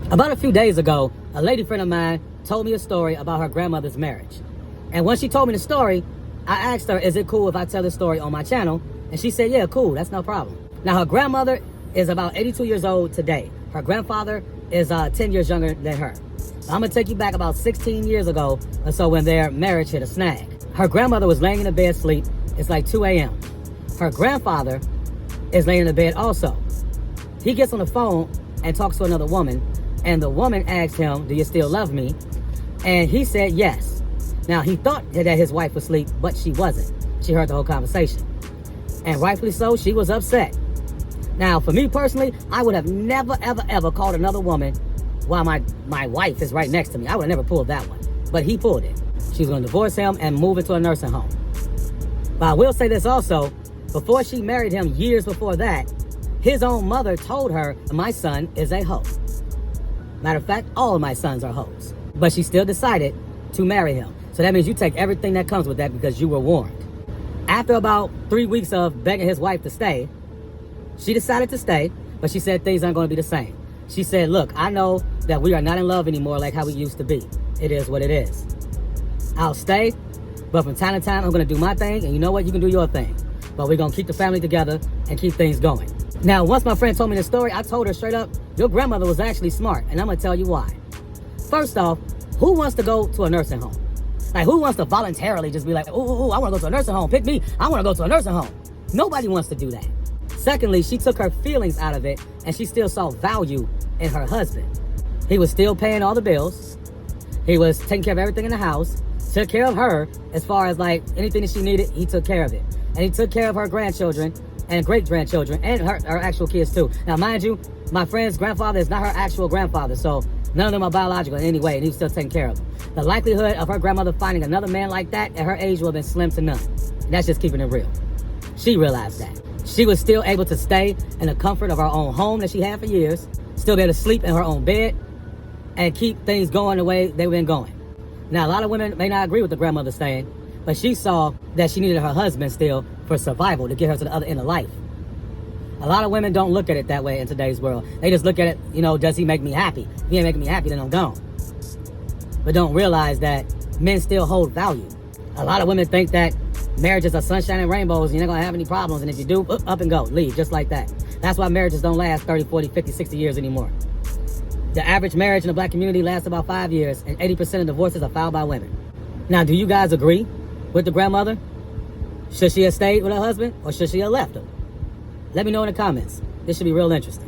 About a few days ago, a lady friend of mine told me a story about her grandmother's marriage. And when she told me the story, I asked her, is it cool if I tell the story on my channel? And she said, yeah, cool, that's no problem. Now, her grandmother is about 82 years old today. Her grandfather is 10 years younger than her. I'm gonna take you back about 16 years ago or so when their marriage hit a snag. Her grandmother was laying in the bed asleep. It's like 2 a.m. Her grandfather is laying in the bed also. He gets on the phone and talks to another woman, and the woman asks him, do you still love me? And he said yes. Now, he thought that his wife was asleep, but she wasn't. She heard the whole conversation. And rightfully so, she was upset. Now, for me personally, I would have never, ever, ever called another woman while my wife is right next to me. I would have never pulled that one. But he pulled it. She was going to divorce him and move into a nursing home. But I will say this also, before she married him years before that, his own mother told her, my son is a hoe. Matter of fact, all of my sons are hoes. But she still decided to marry him. So that means you take everything that comes with that because you were warned. After about 3 weeks of begging his wife to stay, she decided to stay, but she said things aren't going to be the same. She said, look, I know that we are not in love anymore like how we used to be. It is what it is. I'll stay, but from time to time, I'm going to do my thing, and you know what? You can do your thing. But we're going to keep the family together and keep things going. Now, once my friend told me this story, I told her straight up, your grandmother was actually smart, and I'm going to tell you why. First off, who wants to go to a nursing home? Like, who wants to voluntarily just be like, ooh, I want to go to a nursing home. Pick me. I want to go to a nursing home. Nobody wants to do that. Secondly, she took her feelings out of it, and she still saw value in her husband. He was still paying all the bills. He was taking care of everything in the house, took care of her as far as like anything that she needed, he took care of it. And he took care of her grandchildren and great-grandchildren and her actual kids too. Now, mind you, my friend's grandfather is not her actual grandfather, so none of them are biological in any way, and he was still taking care of them. The likelihood of her grandmother finding another man like that at her age would have been slim to none. And that's just keeping it real. She realized that. She was still able to stay in the comfort of her own home that she had for years, still be able to sleep in her own bed, and keep things going the way they've been going. Now, a lot of women may not agree with the grandmother saying, but she saw that she needed her husband still for survival to get her to the other end of life. A lot of women don't look at it that way in today's world. They just look at it, you know, does he make me happy? If he ain't making me happy, then I'm gone. But don't realize that men still hold value. A lot of women think that marriages are sunshine and rainbows, and you're not going to have any problems, and if you do, up and go, leave, just like that. That's why marriages don't last 30, 40, 50, 60 years anymore. The average marriage in the black community lasts about 5 years, and 80% of divorces are filed by women. Now, do you guys agree with the grandmother? Should she have stayed with her husband, or should she have left him? Let me know in the comments. This should be real interesting.